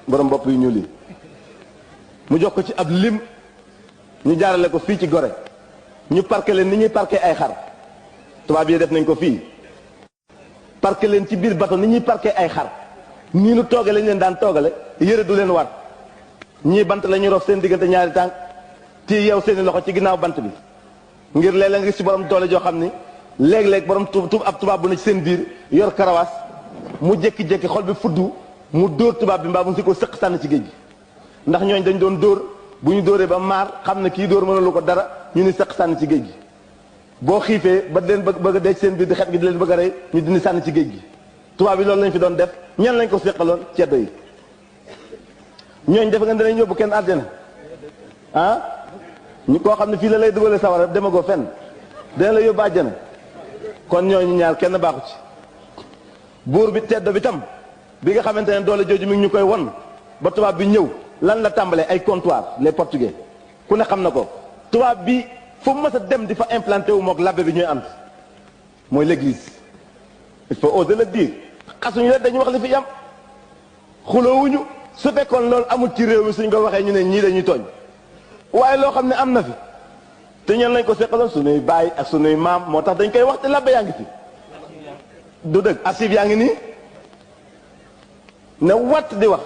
borom bopp yu ñuul yi mu jox ko ci ab lim ñu jaarale ko fii ci Gorée ñu parqué leen ni ñuy parqué ay xar tubaab yi def nañ ko fii parqué leen ci biir bato ni ñuy parqué ay xar nii nu tooge lañ leen daan toogale yëre du leen war ñii bant la ñuy rof seen diggante ñaari tànk ci yeew seeni loxo ci ginnaaw bant bi ngir léeg-léeg nga gis ci borom doole joo xam ni léeg-léeg borom ab tubaab bu ne ci seen biir yor karawaas mu jékki-jékki xol bi fuddu mu dóor tubaab bi mbaa mu si ko sëq sànni ci géej gi ndax ñooñ dañ doon dóor bu ñu dóoree ba maar xam ne kii dóor mënalu ko dara ñu ni sëq sànni ci géej gi boo xiifee ba leen bëgg a dee ci seen biir di xet gi di leen bëgg a rey ñu dindi sànni ci géej gi tubaab bi loolu lañ fi doon def ñan lañ ko séqaloon ceddo yi ñooñ defe nga danañ yóbbu kenn àddina ah ñu koo xam ne fii la lay dugalee sawara demagoo fenn dana la yóbbu àjjana kon ñooñu ñaar kenn baaxu ci buur bi teddo bi tam bi nga xamante ne doole jooju mi ngi ñu koy won ba tubaab bi ñëw lan la tàmbalee ay comptoir les portugais ku ne xam na ko tubaab bi fu mu mës a dem di fa implanté wu mook labbe bi ñooy ànd mooy l'église il faut oser le dire xasuñu leen dañuy wax li fi yam xuloowuñu su fekkoon loolu amul ci réew mi suñ ko waxee ñu ne ñii dañuy tooñ waaye loo xam ne am na fi te ñeen lañ ko seqaloon suñuy baay ak suñuy maam moo tax dañ koy wax te labbe yaa ngi fi du dëgg archive yaa ngi nii ne watt di wax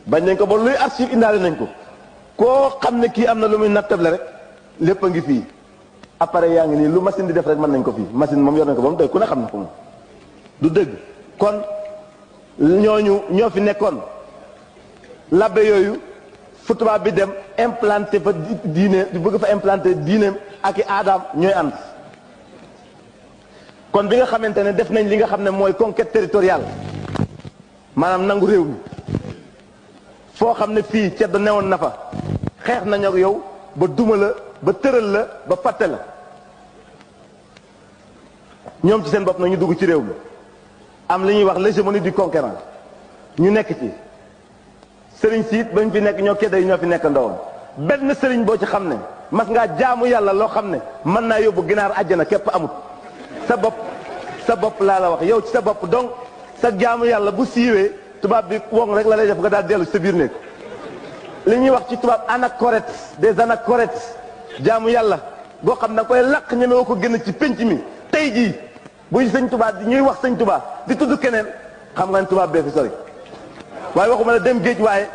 bañ nañ ko ba luy archive indaale nañ ko koo xam ne kii am na lu muy nattable rek lépp a ngi fii appareil yaa ngi nii lu machine di def rek mën nañ ko fii machine moom yor nañ ko ba mu doy ku ne xam na ko moom du dëgg kon ñooñu ñoo fi nekkoon labbe yooyu fu tubaab bi dem implanté fa diine di bëgg fa implanté diineem ak i aadaam ñooy ànd kon bi nga xamante ne def nañ li nga xam ne mooy conquête territoriale maanaam nangu réew mi foo xam ne fii ceddo newoon na fa xeex nañ ak yow ba duma la ba tëral la ba fàtte la ñoom ci seen bopp nag ñu dugg ci réew mi am li ñuy wax l'hégémonie du conquérant ñu nekk ci sëriñ siit bañ fi nekk ñoo kedda yi ñoo fi nekk ndawoon benn sëriñ boo ci xam ne mas ngaa jaamu yàlla loo xam ne mën naa yóbbu ginaar àjjana képp amut sa bopp laa la wax yow ci sa bopp donc sa jaamu yàlla bu siiwee tubaab bi woŋ rek la lay def nga daal dellu ci sa biir néeg li ñuy wax ci tubaab anachorètes des anachorètes jaamu yàlla boo xam ne koy laq ñemewoo ko génn ci pénc mi tey jii buy sëñ tubaab di ñuy wax sëñ tubaab di tudd keneen xam nga ne tubaab bee fi sori waaye waxuma la dem géej waaye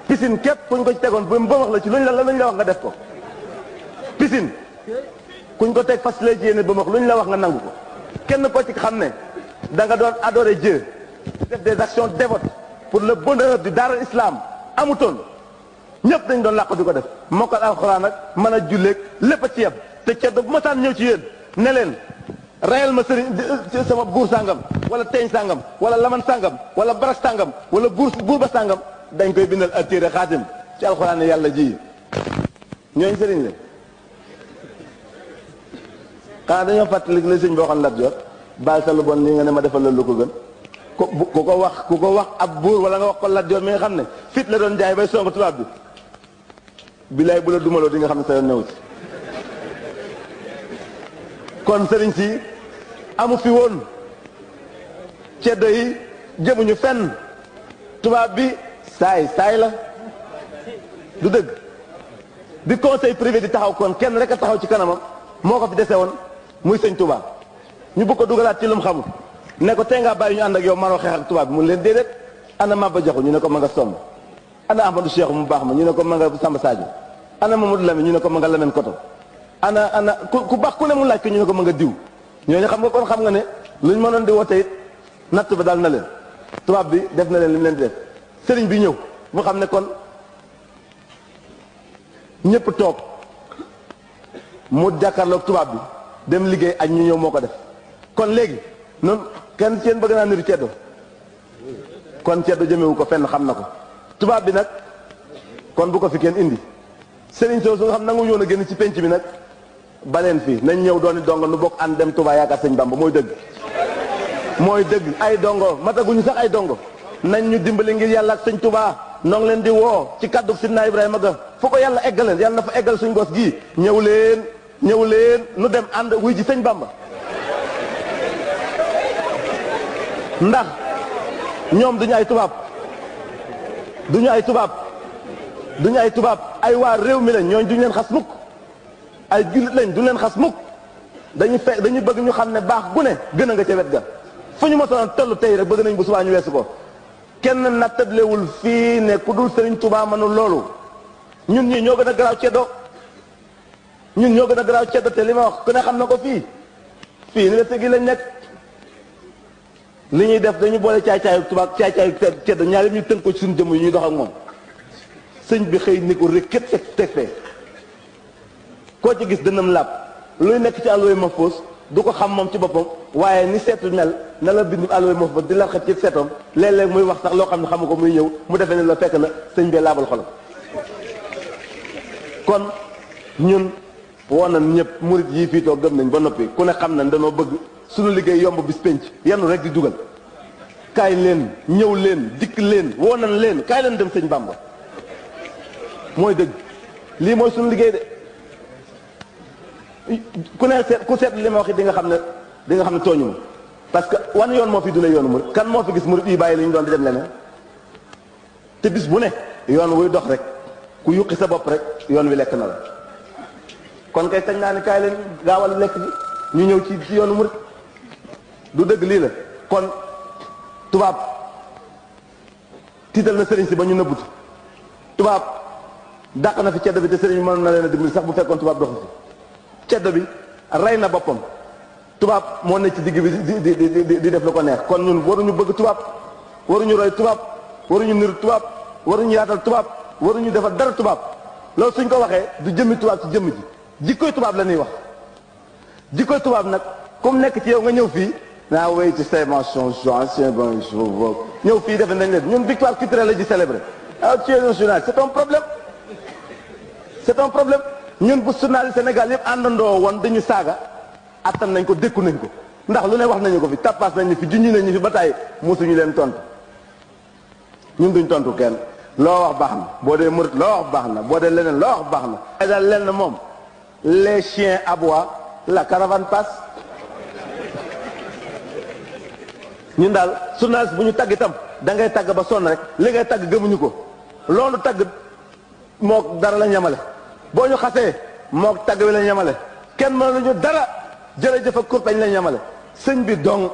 piscine képp kuñ ko ci tegoon ba wax la ci luñ la wax nga def ko piscine kuñ ko teg fas lay ci yéene ba wax luñ la wax nga nangu ko kenn ko ci xam ne da nga doon adorer Dieu def des actions dévotes pour le bonheur du Dar al-Islam amutoon ñëpp dañ doon làqu di ko def mokkal alxuraan ak mën a julleeg lépp a ci yem te ceddo bu ma saan ñëw ci yéen ne leen rayal ma sëriñ sama buur sàngam wala teeñ sàngam wala laman sàngam wala barak sàngam wala buur ba sàngam dañ koy bindal ak téere xaatim ci alxuraan ne yàlla ji ñooñ sëriñ la xanaa dañoo fàttali la sëñ boo xam Lat Joor baal sa lu bon lii nga ne ma defal la lu ko gën ku ko wax ab buur wala nga wax ko Lat Joor mi nga xam ne fit la doon jaay bay song tubaab bi bilaay bu la dumaloo di nga xam ne sa yoon newu ci kon sëriñ si amu fi woon ceddo yi jëmuñu fenn tubaab bi saay la du dëgg bi conseil privé di taxaw kon kenn rek a taxaw ci kanamam moo ko fi dese woon muy sëñ Touba ñu bëgg ko dugalaat ci lu mu xamul ne ko tey ngaa bàyyi ñu ànd ak yow maroo xeex ak tubaab bi mun leen déedéet ana Maba Jaxu ñu ne ko ma nga somb ana Ahmadou Cheikh mu baax ma ñu ne ko ma nga Samba Sadio ana Mamadou Lamine ñu ne ko ma nga Lamine Koto ana ku baax ku ne mu laaj ko ñu ne ko ma nga diw ñooñu xam nga kon xam nga ne luñ mënoon di woote it natt ba daal na leen tubaab bi def na leen li mu leen di def sëriñ bi ñëw mu xam ne kon ñëpp toog mu jàkkaarloog tubaab bi dem liggéey ak ñu ñëw moo ko def kon léegi noonu kenn seen bëgg naa niru ceddo kon ceddo jëmewu ko fenn xam na ko tubaab bi nag kon bu ko fi kenn indi sëriñ soo su nga xam nangu ñëw na génn ci penc bi nag baleen fii nañ ñëw dooni dongo nu bokk ànd dem Touba yaakaar sëñ Bamba mooy dëgg ay dongo mataguñu sax ay dongo nañ ñu dimbali ngir yàlla ak sëñ Touba noo ngi leen di woo ci kaddu Sidna Ibrahima ga fu ko yàlla eggaleen yàlla na fa eggal suñ gos gii ñëw leen nu dem ànd wuy ji sëñ Bamba ndax ñoom duñu ay tubaab duñu ay tubaab duñu ay tubaab ay waa réew mi lañ, ñooñ duñu leen xas mukk, ay jullit lañ duñu leen xas mukk. dañuy bëgg ñu xam ne baax gu ne gën a nga ca wet ga fu ñu mosoon tollu tey rek bëgg nañ bu subaa ñu weesu ko. kenn nattablewul fii ne ku dul Sëriñ Tuubaa mënul loolu. ñun ñii ñoo gën a garaaw ceddo, ñun ñoo gën a garaaw ceddo, te li ma wax ku ne xam na ko fii université gi lañ nekk. li ñuy def dañu boole caay-caayu tubaab caay-caayu ceddo ñaari ñu tënk ko ci suñu jëmm yi ñuy dox ak moom. sëñ bi xëy ni ko rek kët teg fee koo ci gis dënam làpp luy nekk ci àlluwa mahfuus du ko xam moom ci boppam, waaye ni seetu mel na la bind àlluwa mahfuus di la xet ci seetoom léeg-léeg muy wax sax loo xam ne xamu ko muy ñëw mu defee ne la fekk na sëñ bee laabal xolam. kon ñun woon nañ ñëpp murit yii fii toog gëm nañ ba noppi ku ne xam nañ danoo bëgg suñu liggéey yomb bis penc yenn rek di dugal. kaay leen ñëw leen dikk leen woo nañ leen kaay leen dem sëñ Bamba mooy dëgg lii mooy suñu liggéey de. ku ne seet ku seet li ma wax di nga xam ne tooñu ma parce que wan yoon moo fi dule yoonu murit kan moo fi gis murit yi bàyyi li ñu doon di dem leneen te bis bu ne yoon wuy dox rek ku yuqi sa bopp rek yoon wi lekk na la. kon kay sañ naa ni kaay leen gaawal lekk bi ñu ñëw ci yoonu murit du dëgg lii la. kon tubaab tiital na sëriñ si ba ñu nëbbutu, tubaab dàq na fi ceddo bi te sëriñ bi mënoon na leen a dimbali sax bu fekkoon tubaab doxu fi. ceddo bi rey na boppam, tubaab moo ne ci digg bi di def lu ko neex. kon ñun waruñu bëgg tubaab, waruñu roy tubaab, waruñu niru tubaab, waruñu yaatal tubaab, waruñu defal dara tubaab. loolu suñ ko waxee du jëmmi tubaab ci jëmm ji, jikkoy tubaab la ñuy wax. jikkoy tubaab nag comme nekk ci yow nga ñëw fii naa wéy ci say mentions ancien bon ñëw fii defe nañ leen ñun victoire culturelle la di célébrer. ah tu es un journaliste, c'est un problème, c'est un problème. ñun bu journaliste Sénégal yëpp àndandoo woon dañu saaga attan nañ ko dékku nañ ko ndax lu ne wax nañu ko fi tappaas nañ ñu fi junñi nañ ñu fi ba tàyyi mosuñu leen tontu. ñun duñ tontu kenn loo wax baax na boo dee murit loo wax baax na boo dee leneen loo wax baax na. ay daal lenn moom les chiens aboient la caravane passe. ñun daal journaliste bu ñu tagg itam da ngay tagg ba sonn rek li ngay tagg gëmuñu ko loolu tagg moo dara la ñamale. boo ñu xasee mook tagg wi la ñamale kenn mënuñu dara jërëjëf ak kurpañ la ñamale. sëñ bi dong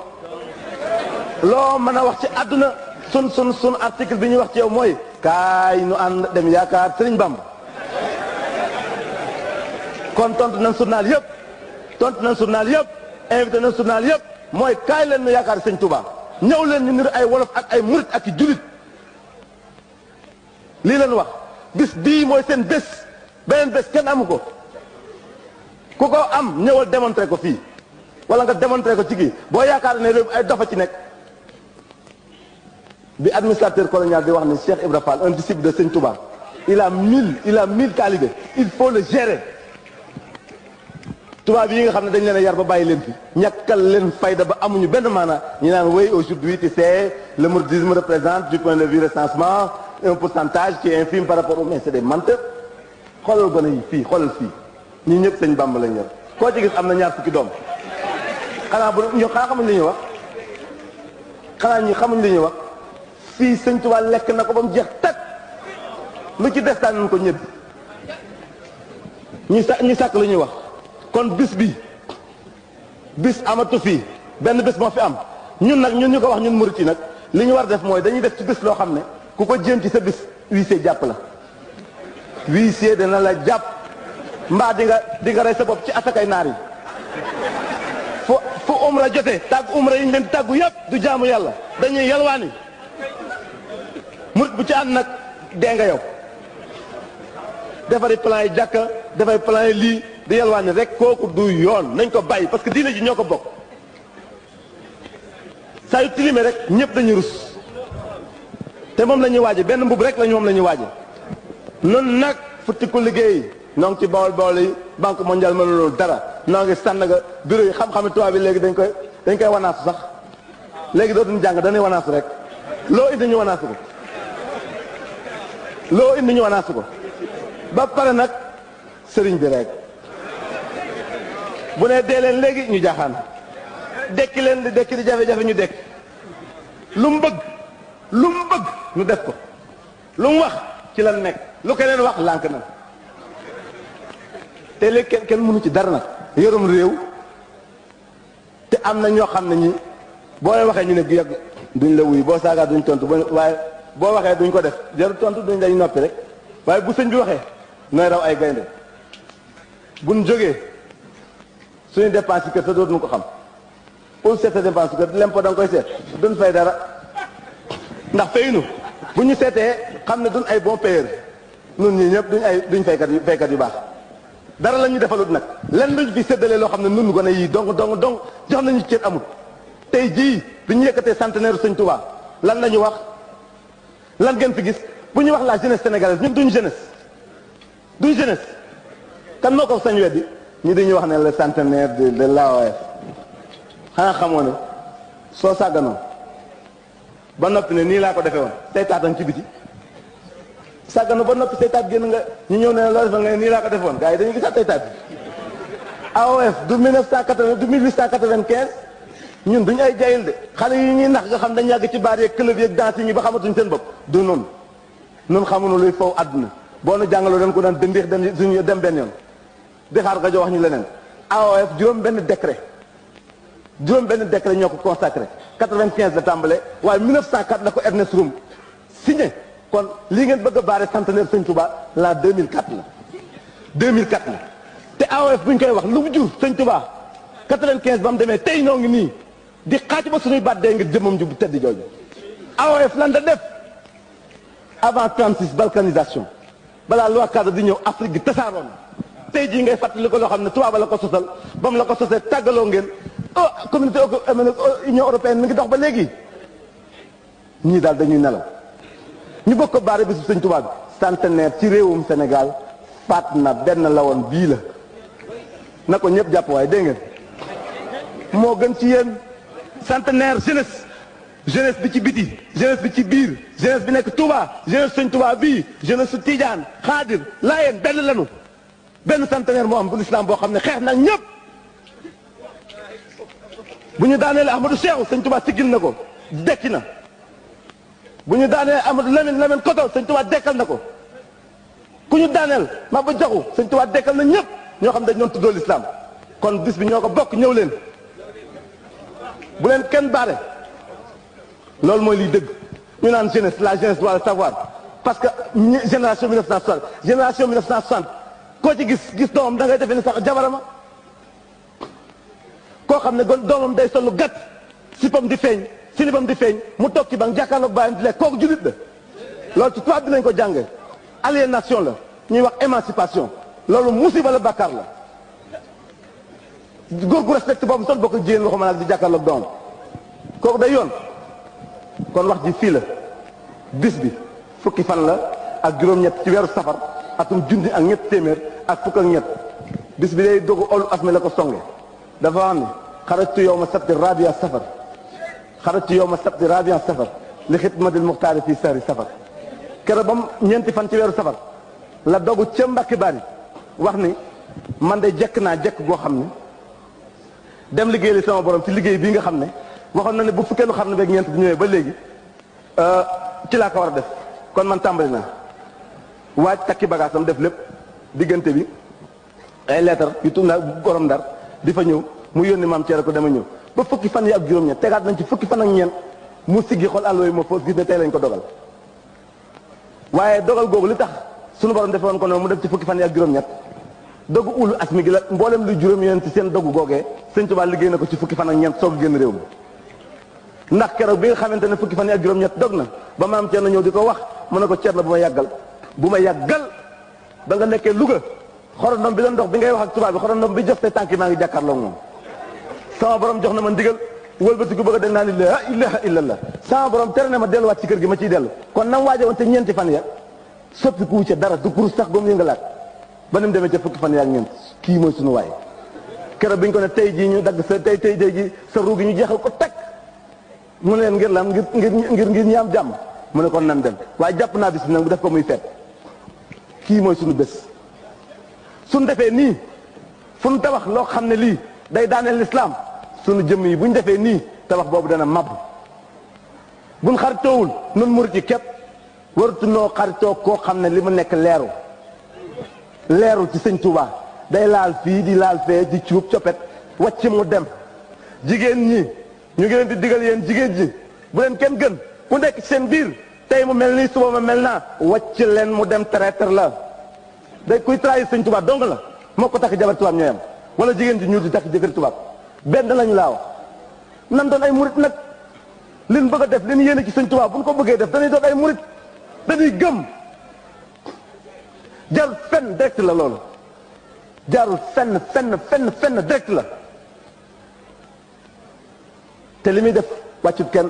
loo mën a wax ci àdduna sun article bi ñuy wax ci yow mooy kaay nu ànd dem yaakaar sëriñ Bamba. kon tontu nañ journal yëpp invité nañ journal yëpp mooy kaay leen nu yaakaar sëñ Touba ñëw leen ñu niru ay wolof ak ay murit ak i julit. lii leen wax bis bii mooy seen bés. beneen bés kenn amu ko ku ko am ñëwal démontré ko fii wala nga démontré ko ci kii boo yaakaar ne réew ay dofa ci nekk. bi administrateur colonial di wax ne Cheikh Ibra Fall un disciple de Sëñ Touba il a 1000 talibés il faut le gérer. tubaab yi nga xam ne dañ leen a yar ba bàyyi leen fi ñàkkal leen fayda ba amuñu benn maana ñu naan oui aujourd'hui tu sais le mouridisme représente du point de vue recensement un pourcentage qui est infime par rapport au mais c'est des menteurs. xoolal gone yi fii xoolal fii ñii ñëpp sëñ Bamba lañ yor koo ci gis am na ñaar fukki doom xanaa xamuñ li ñuy wax xanaa ñi xamuñ li ñuy wax fii sëñ Tuubaa lekk na ko ba mu jeex tag lu ci destaan nañ ko ñëpp ñi sàkk lu ñuy wax. kon bis amatu fii benn bis moo fi am ñun nag ñun ñu ko wax ñun murit yi nag li ñu war def mooy dañuy def ci bis loo xam ne ku ko jéem ci sa bis huissier jàpp la. huissier dana la jàpp mbaa di nga rey sa bopp ci asakay naar yi fu umra jotee tàgg umra yi ñu leen tàggu yëpp du jaamu yàlla dañuy yalwaani murit bu ci ànd nag dee nga yow defari plan yi jàkka defari plan yi lii di yalwaani rek kooku du yoon nañ ko bàyyi parce que diine ji ñoo ko bokk saa yu tilimee rek ñëpp dañuy rus te moom la ñuy waaje benn mbub rek lañu moom la ñuy waaje nun nag futti ku liggéey noo ngi ci bawol yi banque mondiale mënuloo dara noo ngi Sandaga bureau yi xam-xami tubaab bi léegi dañ koy wanaasu sax léegi dootuñu jàng dañuy wanaasu rek loo indi ñu wanaasu ko loo indi ñu wanaasu ko ba pare nag sëriñ bi rek bu ne dee leen léegi ñu jaaxaan dekki leen di dekki di jafe-jafe ñu dekk lu mu bëgg ñu def ko lu mu wax ci lan nekk lu keneen wax lànk na te léegi kenn mënu ci dara nag yorum réew te am na ñoo xam ne ñi boo leen waxee ñu ne yàgg duñ la wuy boo saagaa duñ tontu waaye boo waxee duñ ko def jarul tontu duñ dañ noppi rek waaye bu sëñ bi waxee nooy raw ay gaynde buñ jógee suñu dépense yi kër te dootuñu ko xam pour seet sa dépense kër lempo da nga koy seet duñ fay dara ndax faynu bu ñu seetee xam ne duñ ay bon payeur nun ñii ñëpp duñ faykat yu baax dara la ñu defalut nag lenn luñ fi séddalee loo xam ne nun gone yii dong jox nañu cër amul tey jii bi ñu yëkkatee centenaire sëñ Touba lan la ñu wax lan ngeen fi gis bu ñu wax la jeunesse sénégalaise ñun duñ jeunesse kan moo ko sañ weddi ñu dañuy wax ne le centenaire de l'AOF xanaa xamoo ne soo sàgganoo ba noppi ne nii laa ko defee woon say taatan ci biti sàgganoo ba noppi say taat génn nga ñu ñëw ne loo defal nga ne nii laa ko defee woon gars yi dañuy gisaat say taat bi AOF du 1980 du 1895 ñun duñu ay jayil de xale yi ñuy nax nga xam dañ yàgg ci baar yeeg club yeeg danse yi ba xamatuñ seen bopp du noonu nun xamuñu luy faw àdduna boo nu jàngaloo dañ ko daan dëndiix dem benn yoon di xaar nga jox wax ñu leneen AOF juróom benn décret ñoo ko consacré 95 la tàmbale waaye 1904 la ko Ernest Rum signé kon lii ngeen bëgg a baare centenaire Sëñ Touba la 2004 la te AOF bu ñu koy wax lu mu jur Sëñ Touba 95 ba mu demee tey ñoo ngi nii di xaaj ba suñuy baat dee ngir jëmmam ju bu tedd jooju AOF lan da def avant 36 balkanisation balaa loi cadre di ñëw Afrique gi tasaaroon tey jii ngay fàttali ko loo xam ne tubaab la ko sosal ba mu la ko sosee tàggaloo ngeen communauté union européenne mi ngi dox ba léegi ñii daal dañuy nelaw ñu bokk ko baare bisu Sëñ Tuubaa bi centenaire ci réewum Sénégal faat na benn la woon bii la na ko ñëpp jàpp waaye dégg ngeen moo gën ci yéen centenaire jeunesse bi ci biti jeunesse bi ci biir jeunesse bi nekk Touba jeunesse Sëñ Touba bii jeunesse su Tidiane Xaadir Laayeen benn lanu benn centenaire moo am bu l'islam boo xam ne xeex nag ñëpp bu ñu daaneel Ahmadou Cheikh Sëñ Touba siggil na ko dekki na bu ñu daaneel Amadou Lamine Koto Sëñ Touba dekkal na ko ku ñu daaneel Maba Jaxu Sëñ Touba dekkal na ñëpp ñoo xam dañ doon tuddoo l'islam kon bis bi ñoo ko bokk ñëw leen bu leen kenn baare loolu mooy liy dëgg ñu naan jeunesse la jeunesse doit le savoir parce que génération 1960 koo ci gis doomam da ngay defee ne sax jabarama koo xam ne doomam day sollu gàtt sipam di feeñ silibam di feeñ mu toog ci bank jàkkaarloog bàyyam di lekk kooku julit la loolu ci tubaab bi lañ ko jàngee aliénation la ñuy wax émancipation loolu musiba la bàkkaar la góor gu respecté boobu sol bokk jigéen waxuma nag di jàkkaarloog doomam kooku day yoon kon wax ji fii la bis bi fukki fan la ak juróom-ñett ci weeru safar atum junni ak ñett téeméer ak fukk ak ñett bis bi day dogu olu asmi la ko songe dafa wax ne xarajtu yow ma sabti rabia safar li xidmatil muxtaari fii sahri safar keroog ba mu ñeenti fan ci weeru safar la dogu ca Mbàkke Bari wax ni man de jekk naa jekk goo xam ne dem liggéey li sama borom ci liggéey bii nga xam ne waxoon na ne bu fukkeelu xam ne beeg ñeent bu ñëwee ba léegi ci laa ko war a def kon man tàmbali naa waaj takki bagaasam def lépp diggante bi ay leetar yu tudd naa borom Ndar di fa ñëw mu yónni maam Thierno ko dama ñëw ba fukki fan yi ak juróom-ñeent tegaat nañ ci fukki fan ak ñeent mu siggi xool àll yooyu ma foos gis ne tey lañ ko dogal waaye dogal googu li tax sunu borom defoon ko noonu mu def ci fukki fan yi ak juróom-ñett dogu ulu asmi gi la mboolem luy juróom yéen ci seen dogu googee Sëñ Tuubaa liggéey na ko ci fukki fan ak ñeent soog a génn réew mi ndax keroog bi nga xamante ne fukki fan yi ak juróom-ñett dog na ba maam Thierno ñëw di ko wax mu ne ko Thierno bu ma yàggal ba nga nekkee Louga xorondom bi doon dox bi ngay wax ak tubaab bi xorondom bi jox te tànk maa ngi jàkkaarloo moom sama borom jox na ma ndigal wëlbati ku bëgg a dem naa ni la ilaha illallah sama borom tere na ma delluwaat ci kër gi ma ciy dellu kon nam waaje woon te ñeenti fan ya soppi ku ca dara du kurus sax ba mu yëngalaat ba ni mu demee ca fukki fan ya ak ñeent kii mooy sunu waay keroog bi ñu ko ne tey jii ñu dagg sa tey jii sa ruu gi ñu jeexal ko teg mu ne leen ngir lan ngir ñi am jàmm mu ne kon nan dem waaye jàpp naa bis bi nag bu def ko muy feet kii mooy sunu bés suñ defee nii fu ñu tabax loo xam ne lii day daaneel lislaam sunu jëmm yi bu ñu defee nii tabax boobu dana màbb buñ xaritoowul nun murit yi képp warutunoo xaritoo koo xam ne li mu nekk leeru ci sëñ Touba day laal fii di laal fee di cuub coppet wàcc mu dem. jigéen ñi ñu ngi leen di digal yéen jigéen ji bu leen kenn gën ku nekk ci seen biir tey mu mel nii suba ma mel naa wàcc leen mu dem traître la day kuy trahir sëñ Touba dong la moo ko takk jabar tubaab ñooyam wala jigéen ji ñu di takk jëkkër tubaab benn lañu laa wax nan doon ay murit nag liñ bëgg a def liñ yéene ci sëñ Touba bu ñu ko bëggee def dañuy doon ay murit dañuy gëm jarul fenn direct la loolu jarul fenn direct la te li muy def wàccut kenn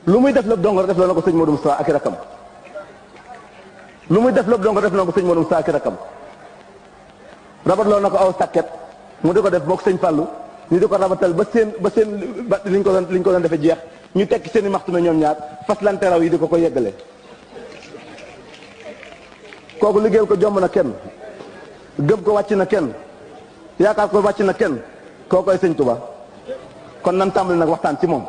lu muy def lépp dongo def loo na ko sëñ Modou Moussa ak i rakam lu muy def lépp dongo def loo na ko sëñ Modou Moussa ak i rakam rabat loo na ko aw sàkket mu di ko def mook sëñ Fallou ñu di ko rabatal ba seen liñ ko doon defee jeex ñu tekki seen i maxtu na ñoom ñaar fas lante raw yi di ko yeggale kooku liggéeyal ko jomb na kenn gëm ko wàcc na kenn yaakaar ko wàcc na kenn koo koy sëñ Touba kon nan tàmbali nag waxtaan ci moom